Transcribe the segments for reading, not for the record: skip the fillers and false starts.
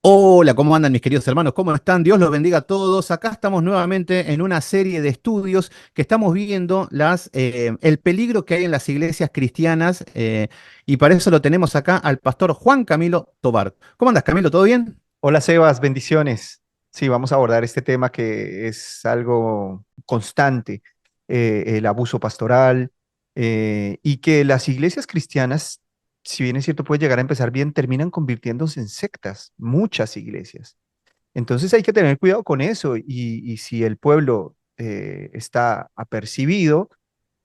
Hola, ¿cómo andan mis queridos hermanos? ¿Cómo están? Dios los bendiga a todos. Acá estamos nuevamente en una serie de estudios que estamos viendo el peligro que hay en las iglesias cristianas y para eso lo tenemos acá al pastor Juan Camilo Tobar. ¿Cómo andas, Camilo? ¿Todo bien? Hola Sebas, bendiciones. Sí, vamos a abordar este tema que es algo constante, el abuso pastoral, y que las iglesias cristianas, si bien es cierto, puede llegar a empezar bien, terminan convirtiéndose en sectas, muchas iglesias. Entonces hay que tener cuidado con eso y si el pueblo está apercibido,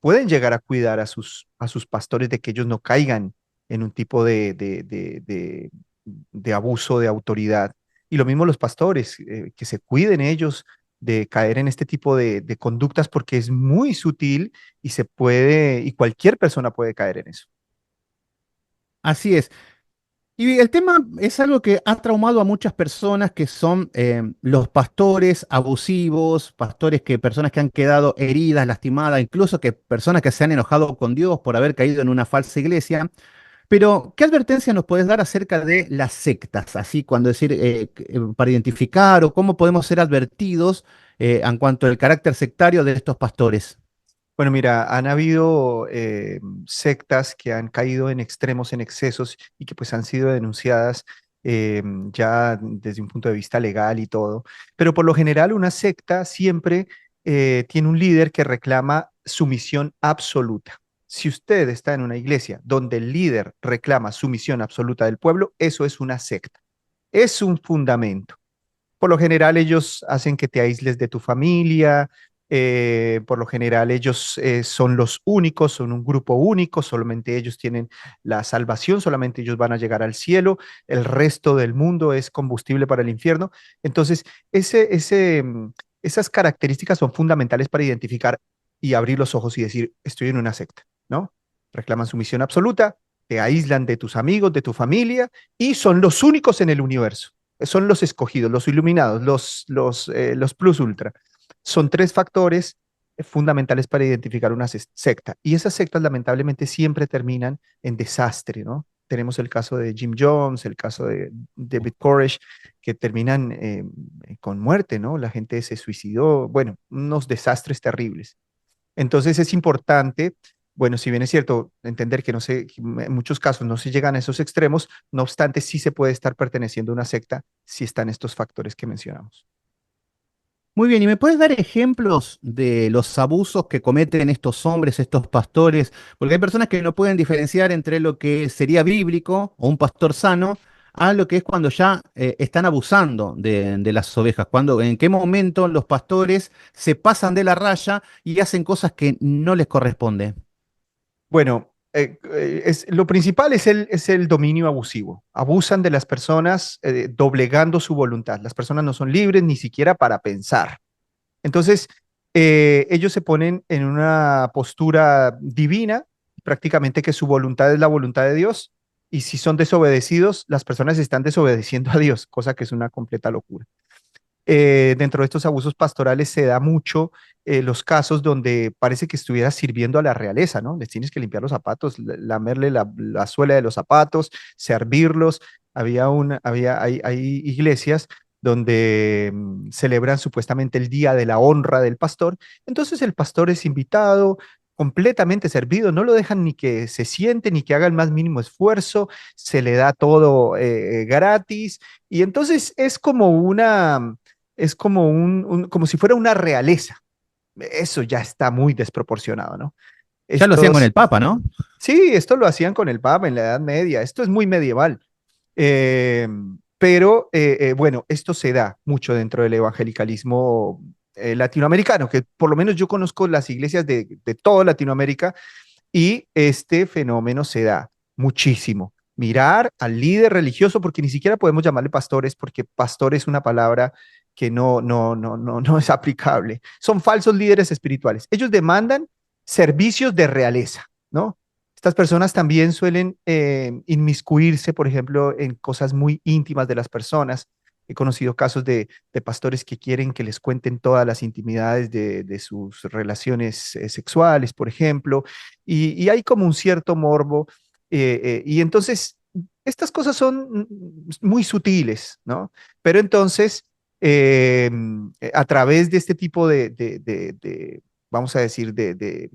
pueden llegar a cuidar a sus pastores de que ellos no caigan en un tipo de abuso de autoridad. Y lo mismo los pastores, que se cuiden ellos de caer en este tipo de conductas porque es muy sutil y se puede, y cualquier persona puede caer en eso. Así es. Y el tema es algo que ha traumado a muchas personas que son los pastores abusivos, personas que han quedado heridas, lastimadas, incluso que personas que se han enojado con Dios por haber caído en una falsa iglesia. Pero, ¿qué advertencia nos puedes dar acerca de las sectas? Así, cuando decir, para identificar o cómo podemos ser advertidos en cuanto al carácter sectario de estos pastores. Bueno, mira, han habido sectas que han caído en extremos, en excesos y que pues han sido denunciadas ya desde un punto de vista legal y todo. Pero por lo general una secta siempre tiene un líder que reclama sumisión absoluta. Si usted está en una iglesia donde el líder reclama sumisión absoluta del pueblo, eso es una secta. Es un fundamento. Por lo general ellos hacen que te aísles de tu familia, por lo general ellos son los únicos, son un grupo único, solamente ellos tienen la salvación, solamente ellos van a llegar al cielo, el resto del mundo es combustible para el infierno. Entonces, esas características son fundamentales para identificar y abrir los ojos y decir, estoy en una secta, ¿no? Reclaman sumisión absoluta, te aíslan de tus amigos, de tu familia y son los únicos en el universo, son los escogidos, los iluminados, los plus ultra. Son tres factores fundamentales para identificar una secta. Y esas sectas lamentablemente siempre terminan en desastre, ¿no? Tenemos el caso de Jim Jones, el caso de David Koresh, que terminan con muerte, ¿no? La gente se suicidó, bueno, unos desastres terribles. Entonces es importante, bueno, si bien es cierto, entender que no se, que en muchos casos no se llegan a esos extremos, no obstante, sí se puede estar perteneciendo a una secta si están estos factores que mencionamos. Muy bien, ¿y me puedes dar ejemplos de los abusos que cometen estos hombres, estos pastores? Porque hay personas que no pueden diferenciar entre lo que sería bíblico o un pastor sano a lo que es cuando ya están abusando de las ovejas. En qué momento los pastores se pasan de la raya y hacen cosas que no les corresponde. Bueno, lo principal es el dominio abusivo. Abusan de las personas doblegando su voluntad. Las personas no son libres ni siquiera para pensar. Entonces, ellos se ponen en una postura divina, prácticamente que su voluntad es la voluntad de Dios, y si son desobedecidos, las personas están desobedeciendo a Dios, cosa que es una completa locura. Dentro de estos abusos pastorales se da mucho los casos donde parece que estuviera sirviendo a la realeza, ¿no? Les tienes que limpiar los zapatos, lamerle la suela de los zapatos, servirlos. Hay iglesias donde celebran supuestamente el día de la honra del pastor. Entonces el pastor es invitado, completamente servido, no lo dejan ni que se siente, ni que haga el más mínimo esfuerzo, se le da todo gratis. Y entonces es como como si fuera una realeza. Eso ya está muy desproporcionado, ¿no? Ya lo hacían con Estos, el Papa, ¿no? sí, esto lo hacían con el Papa en la Edad Media, esto es muy medieval. Eh, bueno, esto se da mucho dentro del evangelicalismo latinoamericano, que por lo menos yo conozco las iglesias de toda Latinoamérica y este fenómeno se da muchísimo. Mirar al líder religioso, porque ni siquiera podemos llamarle pastores, porque pastor es una palabra que no es aplicable. Son falsos líderes espirituales. Ellos demandan servicios de realeza, ¿no? Estas personas también suelen inmiscuirse, por ejemplo, en cosas muy íntimas de las personas. He conocido casos de pastores que quieren que les cuenten todas las intimidades de sus relaciones sexuales, por ejemplo, y hay como un cierto morbo. Y entonces estas cosas son muy sutiles, ¿no? Pero entonces, a través de este tipo vamos a decir, de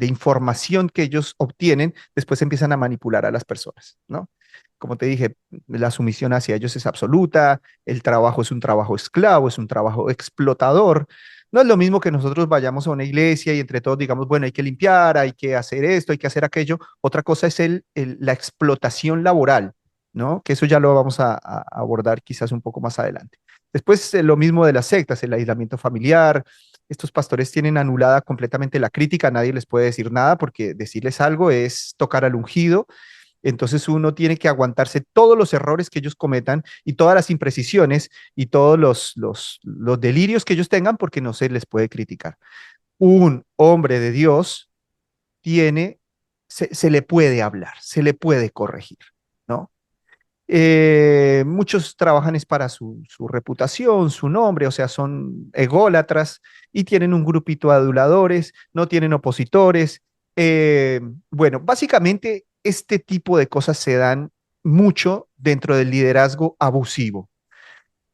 información que ellos obtienen, después empiezan a manipular a las personas, ¿no? Como te dije, la sumisión hacia ellos es absoluta, el trabajo es un trabajo esclavo, es un trabajo explotador. No es lo mismo que nosotros vayamos a una iglesia y entre todos digamos, bueno, hay que limpiar, hay que hacer esto, hay que hacer aquello. Otra cosa es la explotación laboral, ¿no? Que eso ya lo vamos a abordar quizás un poco más adelante. Después, lo mismo de las sectas, el aislamiento familiar. Estos pastores tienen anulada completamente la crítica, nadie les puede decir nada porque decirles algo es tocar al ungido. Entonces uno tiene que aguantarse todos los errores que ellos cometan y todas las imprecisiones y todos los delirios que ellos tengan porque no se les puede criticar. Un hombre de Dios tiene, se le puede hablar, se le puede corregir, ¿no? Muchos trabajan es para su reputación, su nombre, o sea, son ególatras y tienen un grupito de aduladores, no tienen opositores. Eh, bueno, básicamente este tipo de cosas se dan mucho dentro del liderazgo abusivo.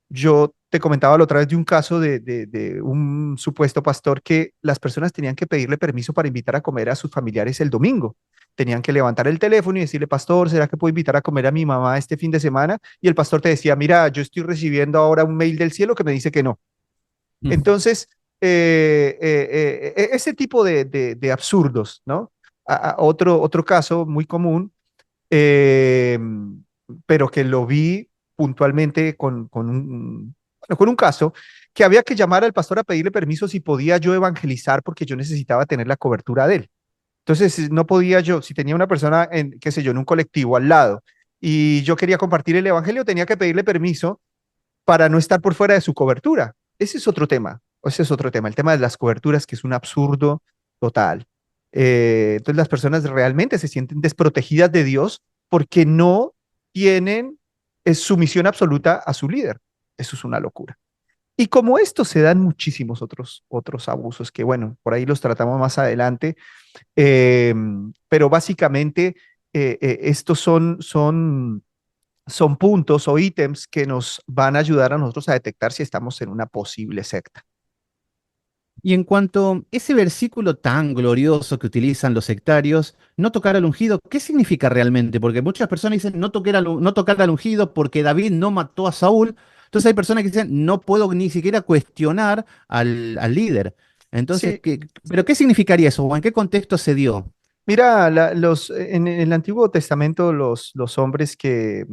Yo te comentaba la otra vez de un caso de un supuesto pastor que las personas tenían que pedirle permiso para invitar a comer a sus familiares el domingo. Tenían que levantar el teléfono y decirle, pastor, ¿será que puedo invitar a comer a mi mamá este fin de semana? Y el pastor te decía, mira, yo estoy recibiendo ahora un mail del cielo que me dice que no. Mm. Entonces, ese tipo de absurdos, ¿no? Otro caso muy común, eh, pero que lo vi puntualmente bueno, con un caso que había que llamar al pastor a pedirle permiso si podía yo evangelizar porque yo necesitaba tener la cobertura de él. Entonces, no podía yo, si tenía una persona en, qué sé yo, en un colectivo al lado y yo quería compartir el evangelio, tenía que pedirle permiso para no estar por fuera de su cobertura. Ese es otro tema, ese es otro tema, el tema de las coberturas, que es un absurdo total. Entonces las personas realmente se sienten desprotegidas de Dios porque no tienen sumisión absoluta a su líder. Eso es una locura. Y como esto se dan muchísimos otros abusos que, bueno, por ahí los tratamos más adelante, eh, pero básicamente estos son puntos o ítems que nos van a ayudar a nosotros a detectar si estamos en una posible secta. Y en cuanto a ese versículo tan glorioso que utilizan los sectarios, no tocar al ungido, ¿qué significa realmente? Porque muchas personas dicen no tocar al ungido porque David no mató a Saúl. Entonces hay personas que dicen no puedo ni siquiera cuestionar al líder. Entonces, Sí, ¿pero qué significaría eso? ¿O en qué contexto se dio? mira, en el Antiguo Testamento los hombres que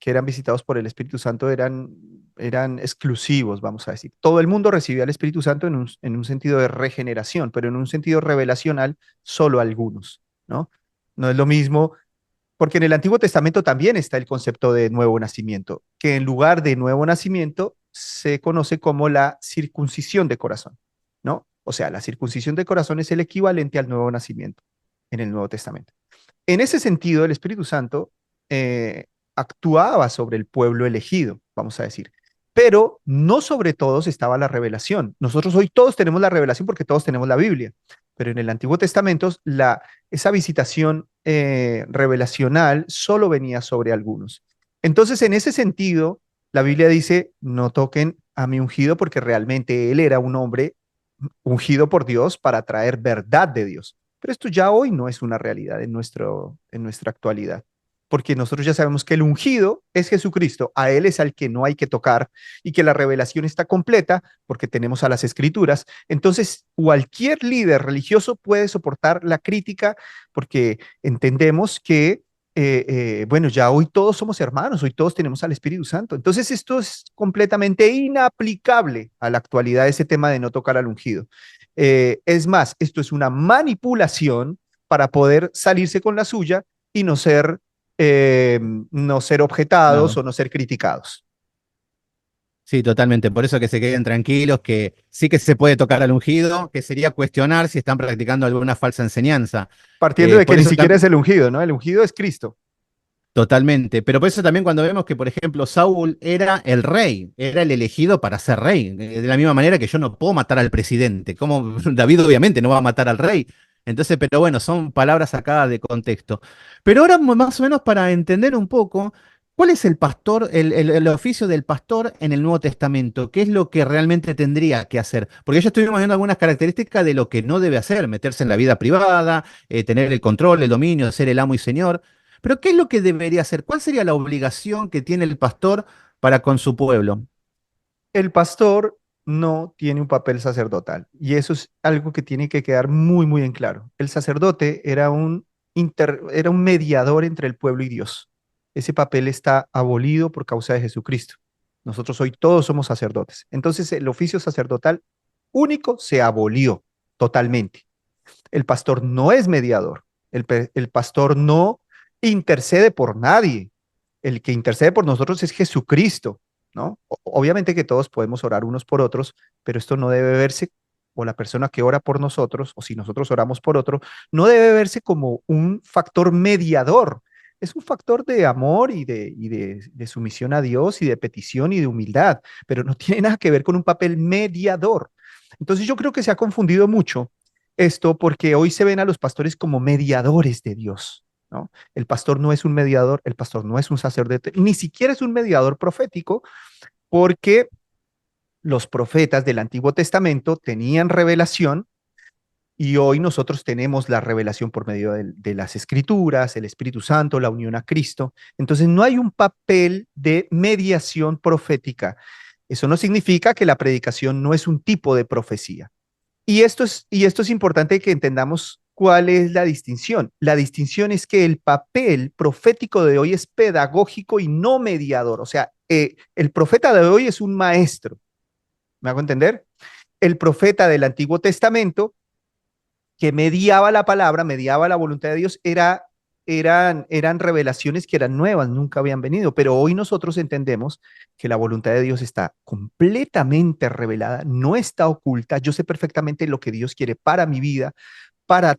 eran visitados por el Espíritu Santo eran exclusivos, vamos a decir. Todo el mundo recibía el Espíritu Santo en un sentido de regeneración, pero en un sentido revelacional, solo algunos, ¿no? No es lo mismo, porque en el Antiguo Testamento también está el concepto de nuevo nacimiento, que en lugar de nuevo nacimiento se conoce como la circuncisión de corazón, ¿no? O sea, la circuncisión de corazón es el equivalente al nuevo nacimiento en el Nuevo Testamento. En ese sentido, el Espíritu Santo actuaba sobre el pueblo elegido, vamos a decir, pero no sobre todos estaba la revelación. Nosotros hoy todos tenemos la revelación porque todos tenemos la Biblia, pero en el Antiguo Testamento esa visitación revelacional solo venía sobre algunos. Entonces, en ese sentido, la Biblia dice, no toquen a mi ungido porque realmente él era un hombre ungido por Dios para traer verdad de Dios. Pero esto ya hoy no es una realidad en nuestra actualidad, porque nosotros ya sabemos que el ungido es Jesucristo, a Él es al que no hay que tocar y que la revelación está completa porque tenemos a las escrituras. Entonces, cualquier líder religioso puede soportar la crítica porque entendemos que bueno, ya hoy todos somos hermanos, hoy todos tenemos al Espíritu Santo. Entonces, esto es completamente inaplicable a la actualidad, ese tema de no tocar al ungido. Es más, esto es una manipulación para poder salirse con la suya y no ser objetados No. o no ser criticados. Sí, totalmente. Por eso que se queden tranquilos, que sí que se puede tocar al ungido, que sería cuestionar si están practicando alguna falsa enseñanza. Partiendo Que de que por ni eso siquiera es el ungido, ¿no? El ungido es Cristo. totalmente. Pero por eso también cuando vemos que, por ejemplo, Saúl era el rey, era el elegido para ser rey. De la misma manera que yo no puedo matar al presidente. Como David obviamente no va a matar al rey. Entonces, pero bueno, son palabras sacadas de contexto. Pero ahora más o menos para entender un poco, ¿cuál es el pastor, el oficio del pastor en el Nuevo Testamento? ¿Qué es lo que realmente tendría que hacer? Porque ya estuvimos viendo algunas características de lo que no debe hacer, meterse en la vida privada, tener el control, el dominio, ser el amo y señor. Pero ¿qué es lo que debería hacer? ¿Cuál sería la obligación que tiene el pastor para con su pueblo? El pastor no tiene un papel sacerdotal y eso es algo que tiene que quedar muy, muy en claro. El sacerdote era un mediador entre el pueblo y Dios. Ese papel está abolido por causa de Jesucristo. Nosotros hoy todos somos sacerdotes. Entonces el oficio sacerdotal único se abolió totalmente. El pastor no es mediador. El pastor no intercede por nadie. El que intercede por nosotros es Jesucristo, ¿no? Obviamente que todos podemos orar unos por otros, pero esto no debe verse, o la persona que ora por nosotros, o si nosotros oramos por otro, no debe verse como un factor mediador. Es un factor de amor y de sumisión a Dios y de petición y de humildad, pero no tiene nada que ver con un papel mediador. Entonces yo creo que se ha confundido mucho esto porque hoy se ven a los pastores como mediadores de Dios, ¿no? El pastor no es un mediador, el pastor no es un sacerdote, ni siquiera es un mediador profético, porque los profetas del Antiguo Testamento tenían revelación y hoy nosotros tenemos la revelación por medio de las Escrituras, el Espíritu Santo, la unión a Cristo. Entonces no hay un papel de mediación profética. Eso no significa que la predicación no es un tipo de profecía. Y esto es importante que entendamos cuál es la distinción. La distinción es que el papel profético de hoy es pedagógico y no mediador. O sea, el profeta de hoy es un maestro. ¿Me hago entender? El profeta del Antiguo Testamento que mediaba la palabra, mediaba la voluntad de Dios, eran revelaciones que eran nuevas, nunca habían venido, pero hoy nosotros entendemos que la voluntad de Dios está completamente revelada, no está oculta, yo sé perfectamente lo que Dios quiere para mi vida, para,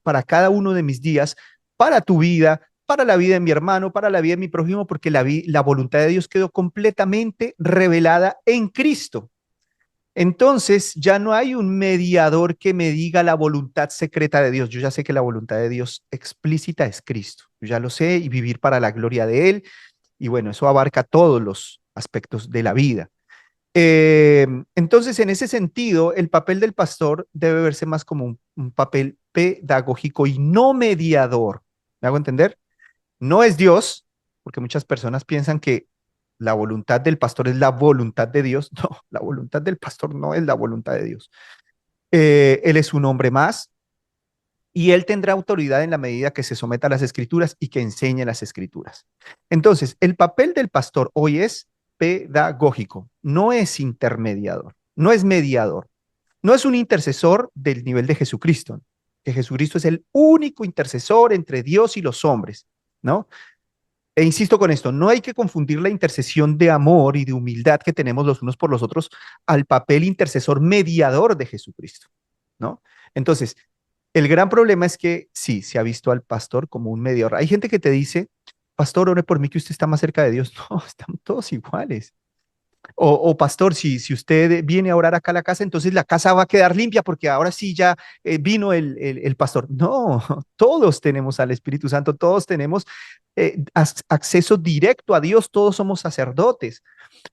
para cada uno de mis días, para tu vida, para la vida de mi hermano, para la vida de mi prójimo, porque la voluntad de Dios quedó completamente revelada en Cristo. Entonces ya no hay un mediador que me diga la voluntad secreta de Dios. Yo ya sé que la voluntad de Dios explícita es Cristo. Yo ya lo sé y vivir para la gloria de Él. Y bueno, eso abarca todos los aspectos de la vida. Entonces, en ese sentido, el papel del pastor debe verse más como un papel pedagógico y no mediador. ¿Me hago entender? No es Dios, porque muchas personas piensan que la voluntad del pastor es la voluntad de Dios. No, la voluntad del pastor no es la voluntad de Dios. Él es un hombre más y él tendrá autoridad en la medida que se someta a las escrituras y que enseñe las escrituras. Entonces, el papel del pastor hoy es pedagógico, no es intermediador, no es mediador, no es un intercesor del nivel de Jesucristo, que Jesucristo es el único intercesor entre Dios y los hombres, ¿no? E insisto con esto, no hay que confundir la intercesión de amor y de humildad que tenemos los unos por los otros al papel intercesor mediador de Jesucristo, ¿no? Entonces, el gran problema es que sí, se ha visto al pastor como un mediador. Hay gente que te dice, pastor, ore por mí que usted está más cerca de Dios. No, estamos todos iguales. O pastor, si usted viene a orar acá a la casa, entonces la casa va a quedar limpia porque ahora sí ya vino el pastor. No, todos tenemos al Espíritu Santo, todos tenemos acceso directo a Dios, todos somos sacerdotes.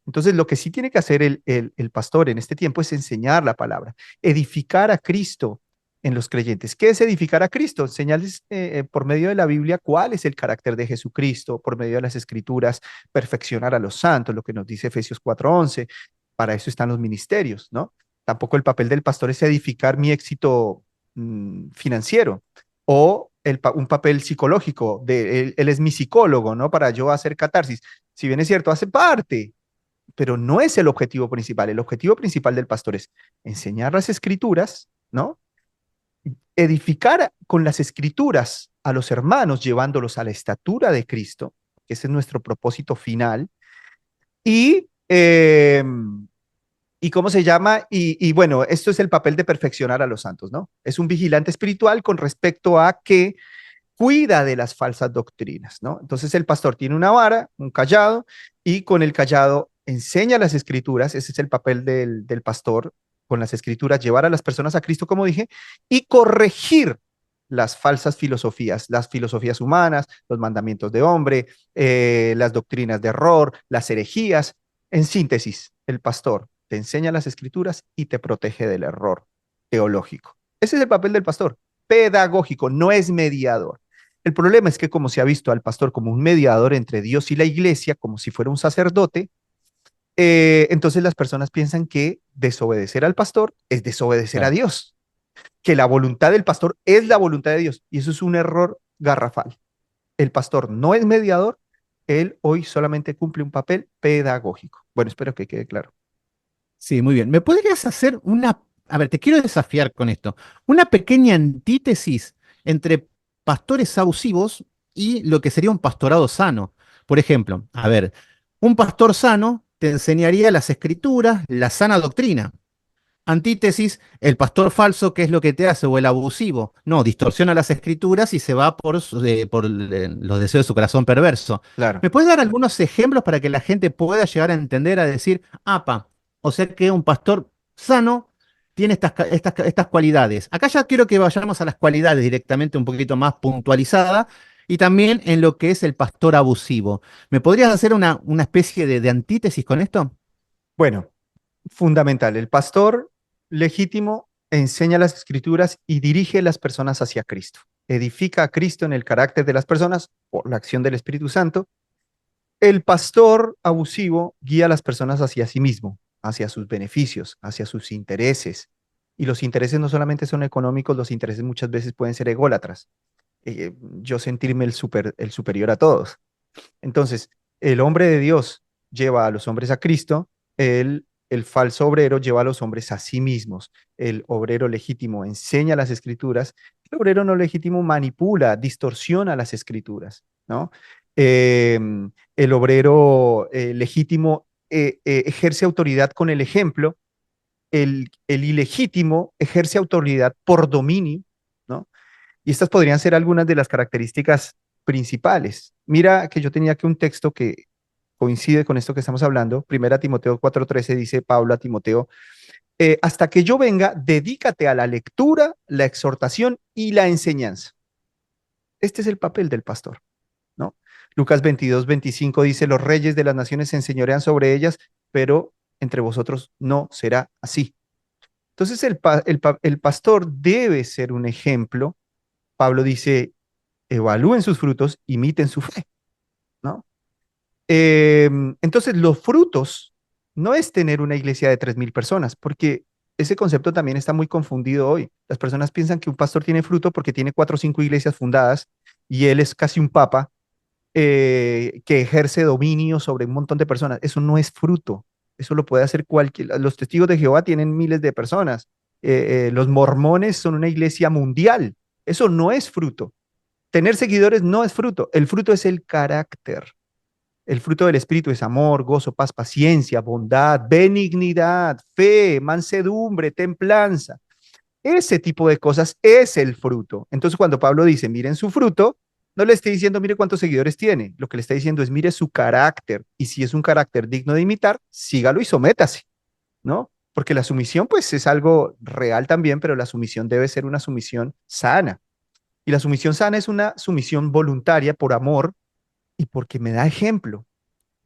Entonces, lo que sí tiene que hacer el pastor en este tiempo es enseñar la palabra, edificar a Cristo en los creyentes. ¿Qué es edificar a Cristo? Enseñarles por medio de la Biblia cuál es el carácter de Jesucristo, por medio de las escrituras, perfeccionar a los santos, lo que nos dice Efesios 4:11. Para eso están los ministerios, ¿no? Tampoco el papel del pastor es edificar mi éxito financiero o un papel psicológico, él es mi psicólogo, ¿no? Para yo hacer catarsis. Si bien es cierto, hace parte, pero no es el objetivo principal. El objetivo principal del pastor es enseñar las escrituras, ¿no? Edificar con las escrituras a los hermanos, llevándolos a la estatura de Cristo, que ese es nuestro propósito final, y, eh, y ¿cómo se llama? Y bueno, esto es el papel de perfeccionar a los santos, ¿no? Es un vigilante espiritual con respecto a que cuida de las falsas doctrinas, ¿no? Entonces el pastor tiene una vara, un callado, y con el callado enseña las escrituras, ese es el papel del pastor, con las escrituras, llevar a las personas a Cristo, como dije, y corregir las falsas filosofías, las filosofías humanas, los mandamientos de hombre, las doctrinas de error, las herejías. En síntesis, el pastor te enseña las escrituras y te protege del error teológico. Ese es el papel del pastor, pedagógico, no es mediador. El problema es que como se ha visto al pastor como un mediador entre Dios y la iglesia, como si fuera un sacerdote, entonces las personas piensan que desobedecer al pastor es desobedecer a Claro. Dios, que la voluntad del pastor es la voluntad de Dios. Y eso es un error garrafal. El pastor no es mediador, él hoy solamente cumple un papel pedagógico. Bueno, espero que quede claro. Sí, muy bien. ¿Me podrías hacer a ver, te quiero desafiar con esto, una pequeña antítesis entre pastores abusivos y lo que sería un pastorado sano? Por ejemplo, a ver, un pastor sano te enseñaría las escrituras, la sana doctrina. Antítesis, el pastor falso, ¿qué es lo que te hace? O el abusivo. No, distorsiona las escrituras y se va por los deseos de su corazón perverso. Claro. ¿Me puedes dar algunos ejemplos para que la gente pueda llegar a entender, a decir, apa, o sea que un pastor sano tiene estas cualidades? Acá ya quiero que vayamos a las cualidades directamente un poquito más puntualizada y también en lo que es el pastor abusivo. ¿Me podrías hacer una especie de antítesis con esto? Bueno, fundamental. El pastor legítimo enseña las escrituras y dirige a las personas hacia Cristo. Edifica a Cristo en el carácter de las personas por la acción del Espíritu Santo. El pastor abusivo guía a las personas hacia sí mismo, hacia sus beneficios, hacia sus intereses. Y los intereses no solamente son económicos, los intereses muchas veces pueden ser ególatras. Yo sentirme el superior a todos. Entonces, el hombre de Dios lleva a los hombres a Cristo, el falso obrero lleva a los hombres a sí mismos. El obrero legítimo enseña las escrituras, el obrero no legítimo manipula, distorsiona las escrituras, ¿no? Eh, el obrero legítimo ejerce autoridad con el ejemplo, el ilegítimo ejerce autoridad por dominio, ¿no? Y estas podrían ser algunas de las características principales. Mira que yo tenía aquí un texto que coincide con esto que estamos hablando. Primera Timoteo 4:13 dice Pablo a Timoteo, hasta que yo venga, dedícate a la lectura, la exhortación y la enseñanza. Este es el papel del pastor, ¿no? Lucas 22:25 dice, los reyes de las naciones se enseñorean sobre ellas, pero entre vosotros no será así. Entonces el pastor debe ser un ejemplo. Pablo dice, evalúen sus frutos, imiten su fe, ¿no? Entonces, los frutos no es tener una iglesia de 3.000 personas, porque ese concepto también está muy confundido hoy. Las personas piensan que un pastor tiene fruto porque tiene 4 o 5 iglesias fundadas y él es casi un papa que ejerce dominio sobre un montón de personas. Eso no es fruto. Eso lo puede hacer cualquier. Los testigos de Jehová tienen miles de personas. Los mormones son una iglesia mundial. Eso no es fruto. Tener seguidores no es fruto. El fruto es el carácter. El fruto del Espíritu es amor, gozo, paz, paciencia, bondad, benignidad, fe, mansedumbre, templanza. Ese tipo de cosas es el fruto. Entonces, cuando Pablo dice, miren su fruto, no le está diciendo, mire cuántos seguidores tiene. Lo que le está diciendo es, mire su carácter. Y si es un carácter digno de imitar, sígalo y sométase, ¿no? Porque la sumisión, pues, es algo real también, pero la sumisión debe ser una sumisión sana. Y la sumisión sana es una sumisión voluntaria por amor y porque me da ejemplo.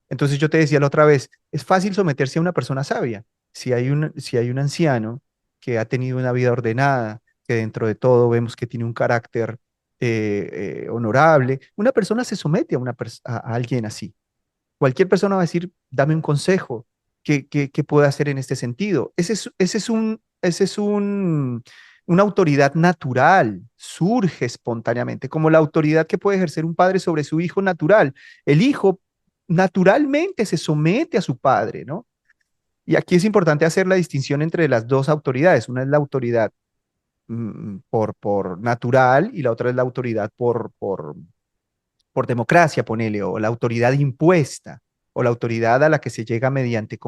Entonces yo te decía la otra vez, es fácil someterse a una persona sabia. Si hay un anciano que ha tenido una vida ordenada, que dentro de todo vemos que tiene un carácter honorable, una persona se somete a alguien así. Cualquier persona va a decir, dame un consejo, ¿qué puedo hacer en este sentido? Ese es una autoridad natural, surge espontáneamente, como la autoridad que puede ejercer un padre sobre su hijo natural. El hijo naturalmente se somete a su padre, ¿no? Y aquí es importante hacer la distinción entre las dos autoridades. Una es la autoridad por natural y la otra es la autoridad por democracia, ponele, o la autoridad impuesta, o la autoridad a la que se llega mediante,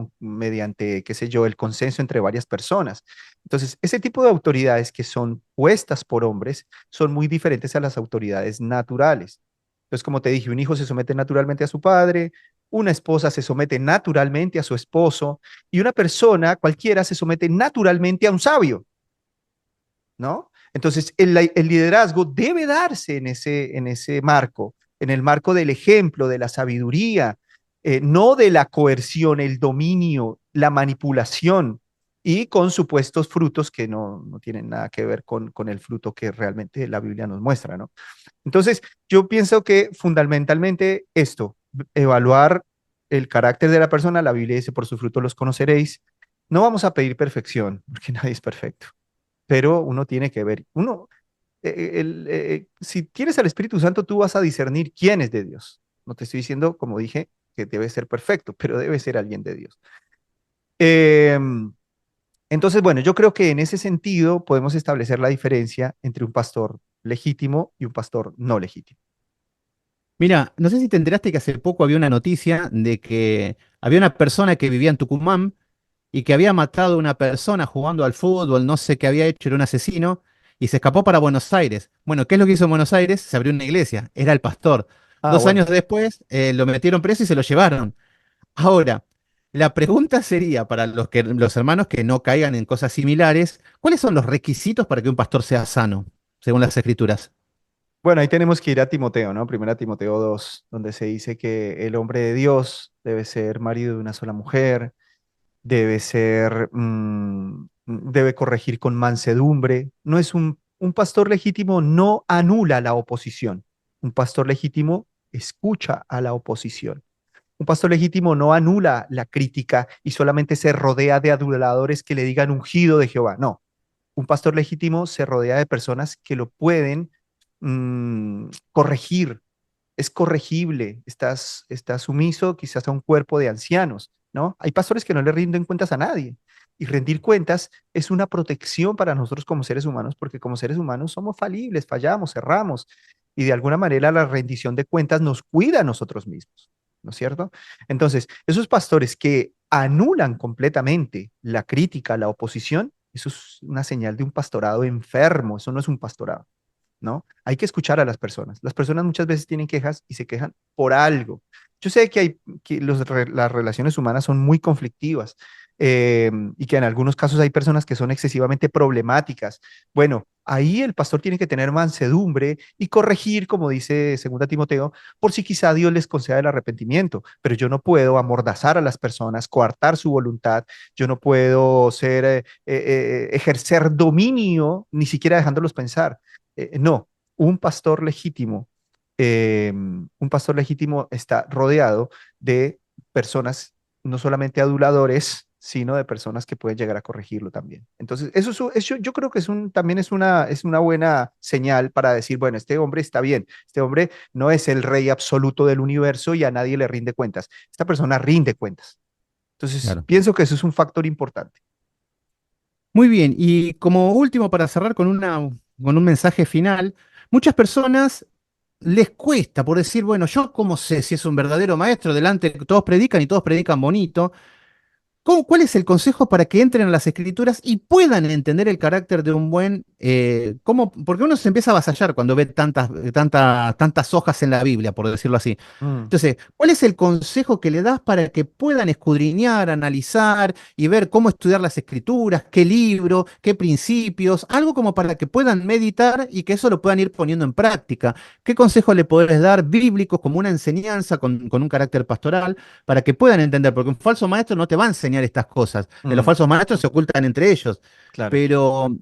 qué sé yo, el consenso entre varias personas. Entonces, ese tipo de autoridades que son puestas por hombres son muy diferentes a las autoridades naturales. Entonces, como te dije, un hijo se somete naturalmente a su padre, Una esposa se somete naturalmente a su esposo y una persona cualquiera se somete naturalmente a un sabio, ¿no? Entonces, el liderazgo debe darse en ese marco, en el marco del ejemplo, de la sabiduría, no de la coerción, el dominio, la manipulación y con supuestos frutos que no tienen nada que ver con el fruto que realmente la Biblia nos muestra, ¿no? Entonces, yo pienso que fundamentalmente esto, evaluar el carácter de la persona, la Biblia dice, por su fruto los conoceréis. No vamos a pedir perfección, porque nadie es perfecto, pero uno tiene que ver, si tienes al Espíritu Santo, tú vas a discernir quién es de Dios. No te estoy diciendo, como dije, que debe ser perfecto, pero debe ser alguien de Dios. Eh, entonces, bueno, yo creo que en ese sentido podemos establecer la diferencia entre un pastor legítimo y un pastor no legítimo. Mira, no sé si te enteraste que hace poco había una noticia de que había una persona que vivía en Tucumán y que había matado a una persona jugando al fútbol, no sé qué había hecho, era un asesino, y se escapó para Buenos Aires. Bueno, ¿qué es lo que hizo en Buenos Aires? Se abrió una iglesia, era el pastor. Ah, Dos bueno. años después lo metieron preso y se lo llevaron. Ahora, la pregunta sería para los hermanos que no caigan en cosas similares, ¿cuáles son los requisitos para que un pastor sea sano, según las escrituras? Bueno, ahí tenemos que ir a Timoteo, ¿no? Primera Timoteo 2, donde se dice que el hombre de Dios debe ser marido de una sola mujer, debe corregir con mansedumbre. No es un pastor legítimo, no anula la oposición. Un pastor legítimo escucha a la oposición. Un pastor legítimo no anula la crítica y solamente se rodea de aduladores que le digan ungido de Jehová. No, un pastor legítimo se rodea de personas que lo pueden corregir, es corregible, estás sumiso quizás a un cuerpo de ancianos, ¿no? Hay pastores que no le rinden cuentas a nadie. Y rendir cuentas es una protección para nosotros como seres humanos, porque como seres humanos somos falibles, fallamos, erramos, y de alguna manera la rendición de cuentas nos cuida a nosotros mismos, ¿no es cierto? Entonces, esos pastores que anulan completamente la crítica, la oposición, eso es una señal de un pastorado enfermo, eso no es un pastorado. ¿No? Hay que escuchar a las personas. Las personas muchas veces tienen quejas y se quejan por algo. Yo sé que las relaciones humanas son muy conflictivas y que en algunos casos hay personas que son excesivamente problemáticas. Bueno, ahí el pastor tiene que tener mansedumbre y corregir, como dice segunda Timoteo, por si quizá Dios les conceda el arrepentimiento, pero yo no puedo amordazar a las personas, coartar su voluntad, yo no puedo ejercer dominio, ni siquiera dejándolos pensar. No, un pastor legítimo, un pastor legítimo está rodeado de personas, no solamente aduladores, sino de personas que pueden llegar a corregirlo también. Entonces, yo creo que también es una buena señal para decir, bueno, este hombre está bien, este hombre no es el rey absoluto del universo y a nadie le rinde cuentas. Esta persona rinde cuentas. Entonces, Claro. pienso que eso es un factor importante. Muy bien, y como último, para cerrar con un mensaje final, muchas personas les cuesta por decir, bueno, yo cómo sé si es un verdadero maestro, delante todos predican y todos predican bonito. ¿Cuál es el consejo para que entren a las escrituras y puedan entender el carácter de un buen, porque uno se empieza a avasallar cuando ve tantas hojas en la Biblia, por decirlo así. Mm, Entonces, ¿cuál es el consejo que le das para que puedan escudriñar, analizar y ver cómo estudiar las escrituras, qué libro, qué principios, algo como para que puedan meditar y que eso lo puedan ir poniendo en práctica? ¿Qué consejo le podés dar bíblicos como una enseñanza con un carácter pastoral para que puedan entender? Porque un falso maestro no te va a enseñar estas cosas. Los mm, falsos maestros se ocultan entre ellos. claro. Pero,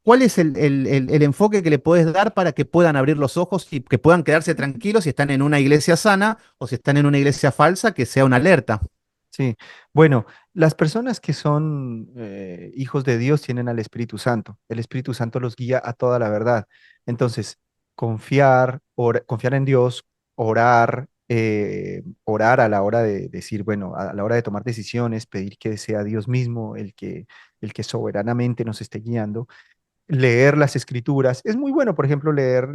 ¿cuál es el enfoque que le puedes dar para que puedan abrir los ojos y que puedan quedarse tranquilos si están en una iglesia sana o si están en una iglesia falsa, que sea una alerta? Sí, bueno, las personas que son hijos de Dios tienen al Espíritu Santo. El Espíritu Santo los guía a toda la verdad. Entonces, confiar en Dios, orar a la hora de decir, bueno, a la hora de tomar decisiones, pedir que sea Dios mismo el que soberanamente nos esté guiando, leer las escrituras. Es muy bueno, por ejemplo, leer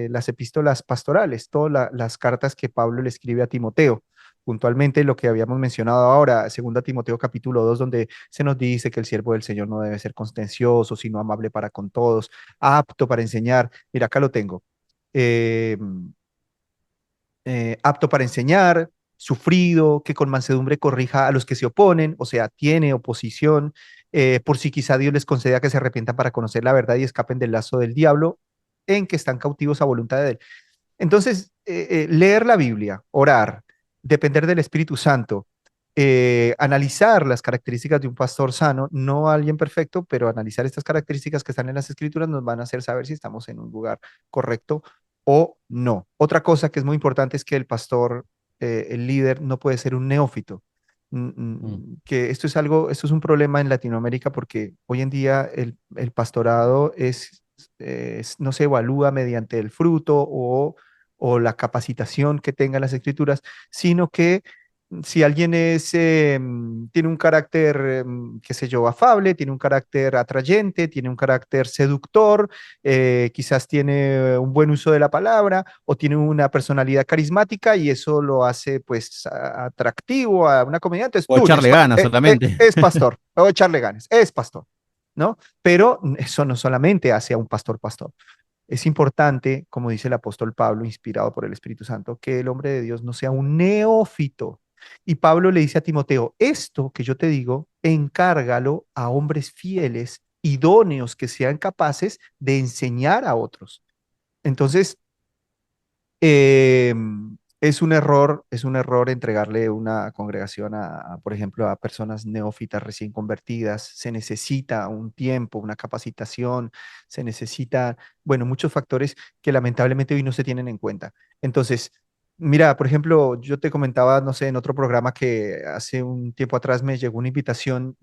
las epístolas pastorales, todas las cartas que Pablo le escribe a Timoteo. Puntualmente lo que habíamos mencionado ahora, segunda Timoteo capítulo 2, donde se nos dice que el siervo del Señor no debe ser contencioso, sino amable para con todos, apto para enseñar. Mira, acá lo tengo. Eh, apto para enseñar, sufrido, que con mansedumbre corrija a los que se oponen, o sea, tiene oposición, por si quizá Dios les conceda que se arrepientan para conocer la verdad y escapen del lazo del diablo en que están cautivos a voluntad de él. Entonces, leer la Biblia, orar, depender del Espíritu Santo, analizar las características de un pastor sano, no alguien perfecto, pero analizar estas características que están en las Escrituras nos van a hacer saber si estamos en un lugar correcto o no. Otra cosa que es muy importante es que el pastor, el líder, no puede ser un neófito. Mm, Que esto es un problema en Latinoamérica porque hoy en día el pastorado no se evalúa mediante el fruto o la capacitación que tengan las escrituras, sino que si alguien tiene un carácter, qué sé yo, afable, tiene un carácter atrayente, tiene un carácter seductor, quizás tiene un buen uso de la palabra o tiene una personalidad carismática y eso lo hace pues atractivo a una comunidad, entonces O tú echarle ganas solamente. es pastor, o echarle ganas, es pastor, ¿no? Pero eso no solamente hace a un pastor pastor. Es importante, como dice el apóstol Pablo, inspirado por el Espíritu Santo, que el hombre de Dios no sea un neófito. Y Pablo le dice a Timoteo, esto que yo te digo, encárgalo a hombres fieles, idóneos, que sean capaces de enseñar a otros. Entonces, eh, es un error entregarle una congregación por ejemplo, a personas neófitas recién convertidas. Se necesita un tiempo, una capacitación, se necesita, bueno, muchos factores que lamentablemente hoy no se tienen en cuenta. Entonces, mira, por ejemplo, yo te comentaba, no sé, en otro programa que hace un tiempo atrás me llegó una invitación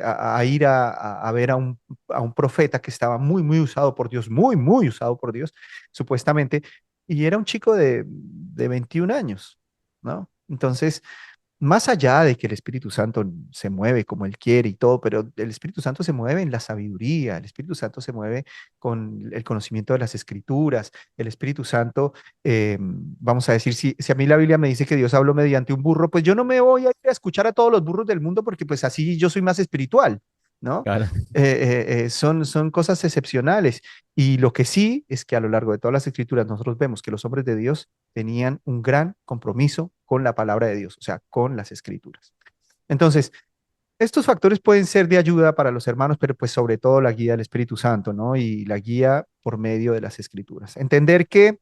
a ir a ver a un profeta que estaba muy usado por Dios, muy usado por Dios, supuestamente, y era un chico de 21 años, ¿no? Entonces, más allá de que el Espíritu Santo se mueve como Él quiere y todo, pero el Espíritu Santo se mueve en la sabiduría, el Espíritu Santo se mueve con el conocimiento de las Escrituras, el Espíritu Santo, vamos a decir, si a mí la Biblia me dice que Dios habló mediante un burro, pues yo no me voy a ir a escuchar a todos los burros del mundo porque pues así yo soy más espiritual, ¿no? Claro. Son cosas excepcionales. Y lo que sí es que a lo largo de todas las escrituras nosotros vemos que los hombres de Dios tenían un gran compromiso con la palabra de Dios, o sea, con las escrituras. Entonces, estos factores pueden ser de ayuda para los hermanos, pero pues sobre todo la guía del Espíritu Santo, ¿no? Y la guía por medio de las escrituras. Entender que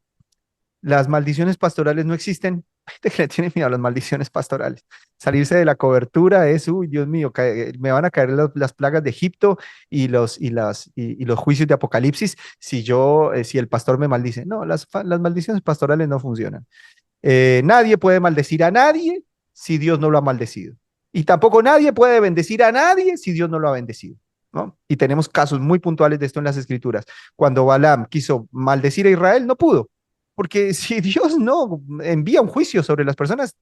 las maldiciones pastorales no existen. Hay gente que le tiene miedo a las maldiciones pastorales. Salirse de la cobertura es, uy, Dios mío, me van a caer las plagas de Egipto y los juicios de Apocalipsis si el pastor me maldice. No, las maldiciones pastorales no funcionan. Nadie puede maldecir a nadie si Dios no lo ha maldecido. Y tampoco nadie puede bendecir a nadie si Dios no lo ha bendecido, ¿no? Y tenemos casos muy puntuales de esto en las escrituras. Cuando Balaam quiso maldecir a Israel, no pudo, porque si Dios no envía un juicio sobre las personas,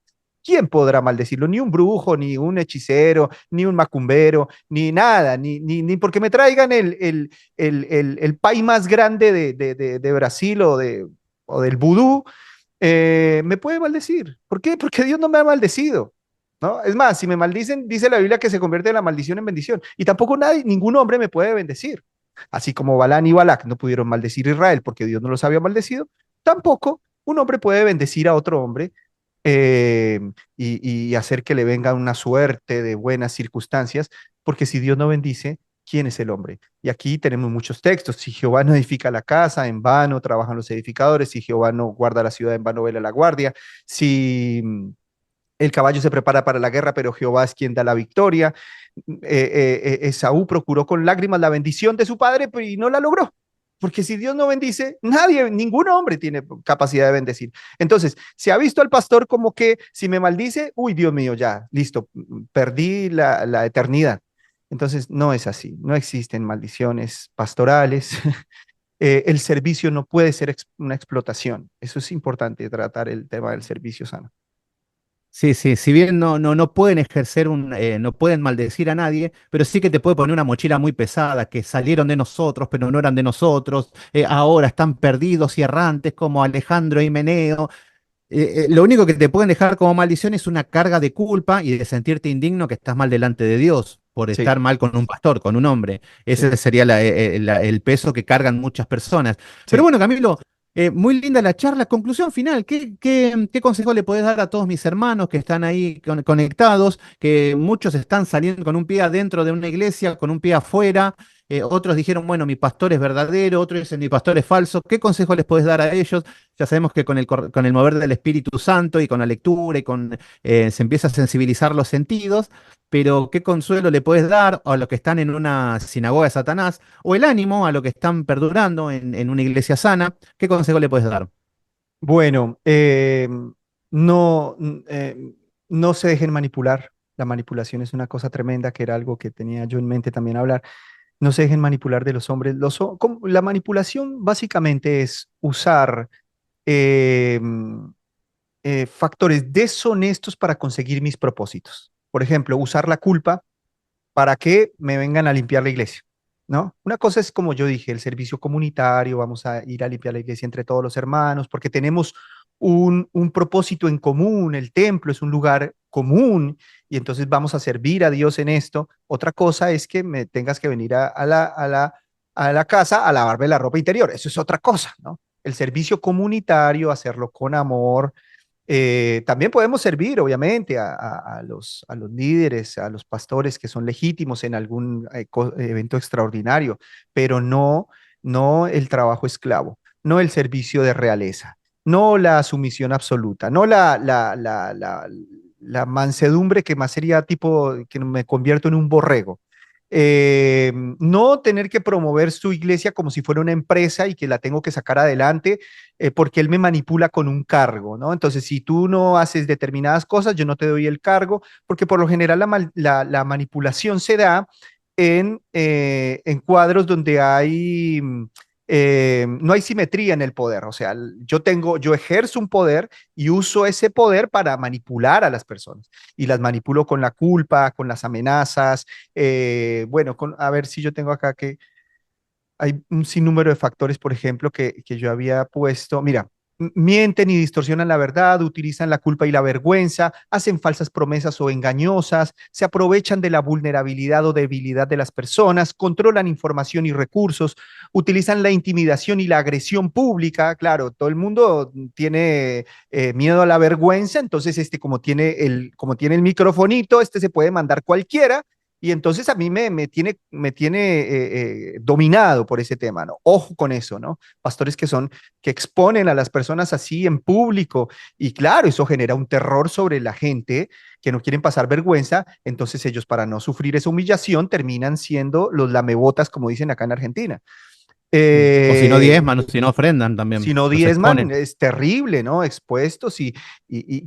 ¿quién podrá maldecirlo? Ni un brujo, ni un hechicero, ni un macumbero, ni nada, ni porque me traigan el pay más grande de Brasil o del vudú, me puede maldecir. ¿Por qué? Porque Dios no me ha maldecido. ¿No? Es más, si me maldicen, dice la Biblia que se convierte la maldición en bendición. Y tampoco ningún hombre me puede bendecir. Así como Balán y Balac no pudieron maldecir a Israel porque Dios no los había maldecido, tampoco un hombre puede bendecir a otro hombre eh, y hacer que le venga una suerte de buenas circunstancias, porque si Dios no bendice, ¿quién es el hombre? Y aquí tenemos muchos textos. Si Jehová no edifica la casa, en vano trabajan los edificadores. Si Jehová no guarda la ciudad, en vano vela la guardia. Si el caballo se prepara para la guerra, pero Jehová es quien da la victoria. Esaú procuró con lágrimas la bendición de su padre, pero y no la logró. Porque si Dios no bendice, nadie, ningún hombre tiene capacidad de bendecir. Entonces, se ha visto al pastor como que si me maldice, uy, Dios mío, ya, listo, perdí la eternidad. Entonces, no es así, no existen maldiciones pastorales. El servicio no puede ser una explotación. Eso es importante, tratar el tema del servicio sano. Sí, sí, si bien no pueden ejercer no pueden maldecir a nadie, pero sí que te puede poner una mochila muy pesada, que salieron de nosotros, pero no eran de nosotros, ahora están perdidos y errantes como Alejandro y Meneo. Lo único que te pueden dejar como maldición es una carga de culpa y de sentirte indigno que estás mal delante de Dios por Sí, estar mal con un pastor, con un hombre. sí, Ese sería el peso que cargan muchas personas. Pero sí. bueno, Camilo. Muy linda la charla. Conclusión final, ¿qué consejo le podés dar a todos mis hermanos que están ahí conectados, que muchos están saliendo con un pie adentro de una iglesia, con un pie afuera? Otros dijeron, bueno, mi pastor es verdadero, otros dicen, mi pastor es falso. ¿Qué consejo les podés dar a ellos? Ya sabemos que con el mover del Espíritu Santo y con la lectura se empieza a sensibilizar los sentidos, pero ¿qué consuelo le puedes dar a los que están en una sinagoga de Satanás o el ánimo a los que están perdurando en una iglesia sana? ¿Qué consejo le puedes dar? Bueno, no, no se dejen manipular. La manipulación es una cosa tremenda, que era algo que tenía yo en mente también hablar. No se dejen manipular de los hombres. La manipulación básicamente es usar eh, factores deshonestos para conseguir mis propósitos. Por ejemplo, usar la culpa para que me vengan a limpiar la iglesia, ¿no? Una cosa es, como yo dije, el servicio comunitario, vamos a ir a limpiar la iglesia entre todos los hermanos, porque tenemos un propósito en común, el templo es un lugar común, y entonces vamos a servir a Dios en esto. Otra cosa es que me tengas que venir a la casa a lavarme la ropa interior, eso es otra cosa, ¿no? El servicio comunitario, hacerlo con amor, también podemos servir, obviamente, a los líderes, a los pastores que son legítimos en algún evento extraordinario, pero no, no el trabajo esclavo, no el servicio de realeza, no la sumisión absoluta, no la mansedumbre que más sería tipo que me convierto en un borrego. No tener que promover su iglesia como si fuera una empresa y que la tengo que sacar adelante porque él me manipula con un cargo, ¿no? Entonces, si tú no haces determinadas cosas, yo no te doy el cargo, porque por lo general la manipulación se da en cuadros donde hay, no hay simetría en el poder. O sea, yo ejerzo un poder y uso ese poder para manipular a las personas. Y las manipulo con la culpa, con las amenazas. Bueno, a ver si yo tengo acá que hay un sinnúmero de factores, por ejemplo, que yo había puesto. Mira, mienten y distorsionan la verdad, utilizan la culpa y la vergüenza, hacen falsas promesas o engañosas, se aprovechan de la vulnerabilidad o debilidad de las personas, controlan información y recursos, utilizan la intimidación y la agresión pública. Claro, todo el mundo tiene miedo a la vergüenza, entonces como tiene el microfonito, este se puede mandar cualquiera y entonces a mí me tiene dominado por ese tema, ¿no? Ojo con eso, ¿no? Pastores que exponen a las personas así en público y claro, eso genera un terror sobre la gente que no quieren pasar vergüenza, entonces ellos para no sufrir esa humillación terminan siendo los lamebotas, como dicen acá en Argentina. O si no Eh, diezman, o si no ofrendan si también, no los diezman, exponen. es terrible, ¿no? Expuestos y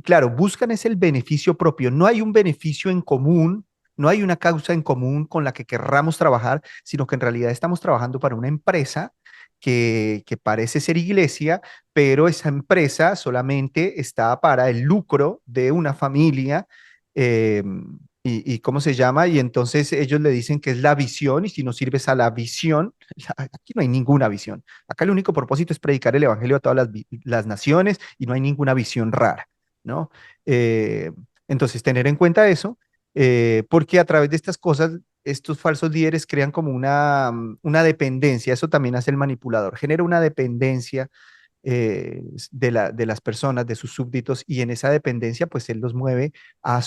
claro, buscan es el beneficio propio. No hay un beneficio en común, no hay una causa en común con la que querramos trabajar, sino que en realidad estamos trabajando para una empresa que parece ser iglesia, pero esa empresa solamente está para el lucro de una familia. eh, y cómo se llama, y entonces ellos le dicen que es la visión, y si no sirves a la visión, aquí no hay ninguna visión. Acá el único propósito es predicar el evangelio a todas las naciones y no hay ninguna visión rara, ¿no? Eh, entonces, tener en cuenta eso, porque a través de estas cosas, estos falsos líderes crean como una dependencia, eso también hace el manipulador, genera una dependencia de las personas, de sus súbditos, y en esa dependencia, pues él los mueve a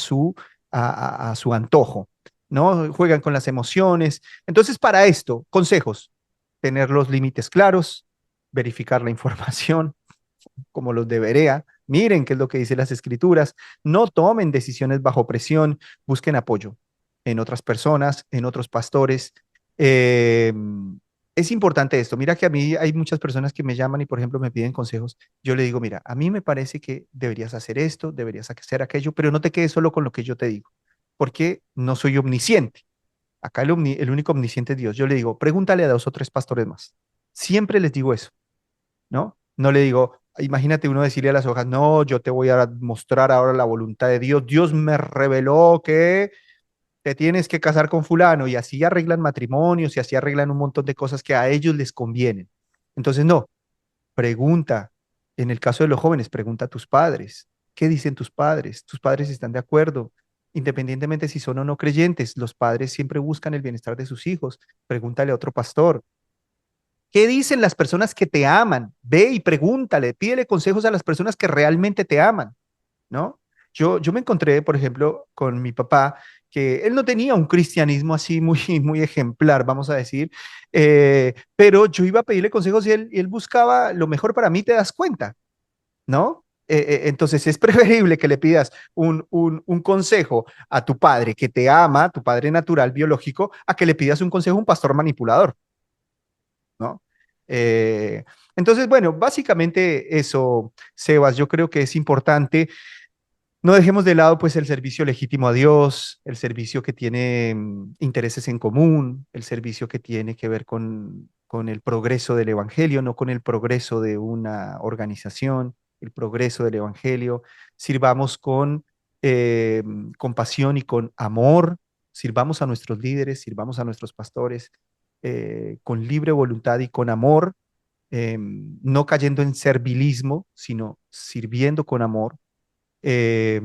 a su antojo, ¿no? Juegan con las emociones. Entonces, para esto, consejos, tener los límites claros, verificar la información como los debería. Miren qué es lo que dicen las escrituras. No tomen decisiones bajo presión. Busquen apoyo en otras personas, en otros pastores. Eh, es importante esto. Mira que a mí hay muchas personas que me llaman y, por ejemplo, me piden consejos. Yo le digo, mira, a mí me parece que deberías hacer esto, deberías hacer aquello, pero no te quedes solo con lo que yo te digo, porque no soy omnisciente. Acá el único omnisciente es Dios. Yo le digo, pregúntale a dos o tres pastores más. Siempre les digo eso, ¿no? No le digo, imagínate uno decirle a las hojas, no, yo te voy a mostrar ahora la voluntad de Dios. Dios me reveló que te tienes que casar con fulano y así arreglan matrimonios y así arreglan un montón de cosas que a ellos les convienen. Entonces, no, pregunta. En el caso de los jóvenes, pregunta a tus padres. ¿Qué dicen tus padres? ¿Tus padres están de acuerdo? Independientemente si son o no creyentes, los padres siempre buscan el bienestar de sus hijos. Pregúntale a otro pastor. ¿Qué dicen las personas que te aman? Ve y pregúntale, pídele consejos a las personas que realmente te aman, ¿no? Yo me encontré, por ejemplo, con mi papá, que él no tenía un cristianismo así muy, muy ejemplar, vamos a decir, pero yo iba a pedirle consejos y él buscaba lo mejor para mí, te das cuenta, ¿no? Entonces es preferible que le pidas un consejo a tu padre que te ama, tu padre natural, biológico, a que le pidas un consejo a un pastor manipulador, ¿no? Eh, entonces, bueno, básicamente eso, Sebas, yo creo que es importante. No dejemos de lado pues el servicio legítimo a Dios, el servicio que tiene intereses en común, el servicio que tiene que ver con el progreso del Evangelio, no con el progreso de una organización, el progreso del Evangelio. Sirvamos con compasión y con amor, sirvamos a nuestros líderes, sirvamos a nuestros pastores con libre voluntad y con amor, no cayendo en servilismo, sino sirviendo con amor, eh,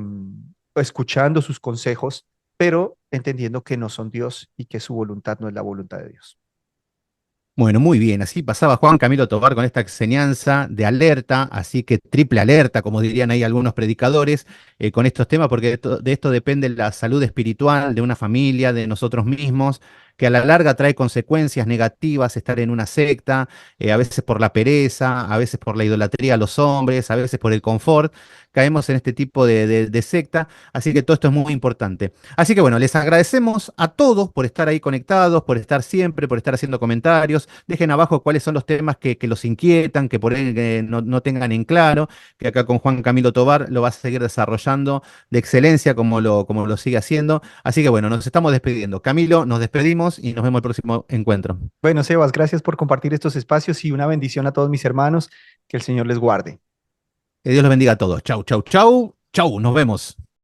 escuchando sus consejos, pero entendiendo que no son Dios y que su voluntad no es la voluntad de Dios. Bueno, muy bien, así pasaba Juan Camilo Tobar con esta enseñanza de alerta, así que triple alerta, como dirían ahí algunos predicadores, con estos temas, porque de esto depende la salud espiritual de una familia, de nosotros mismos, que a la larga trae consecuencias negativas estar en una secta, a veces por la pereza, a veces por la idolatría a los hombres, a veces por el confort, caemos en este tipo de secta, así que todo esto es muy importante. Así que bueno, les agradecemos a todos por estar ahí conectados, por estar siempre, por estar haciendo comentarios. Dejen abajo cuáles son los temas que los inquietan, que por ahí no tengan en claro, que acá con Juan Camilo Tobar lo va a seguir desarrollando de excelencia como lo sigue haciendo. Así que bueno, nos estamos despidiendo. Camilo, nos despedimos y nos vemos el próximo encuentro. Bueno, Sebas, gracias por compartir estos espacios y una bendición a todos mis hermanos. Que el Señor les guarde. Que Dios los bendiga a todos. Chau, chau, chau. Chau, nos vemos.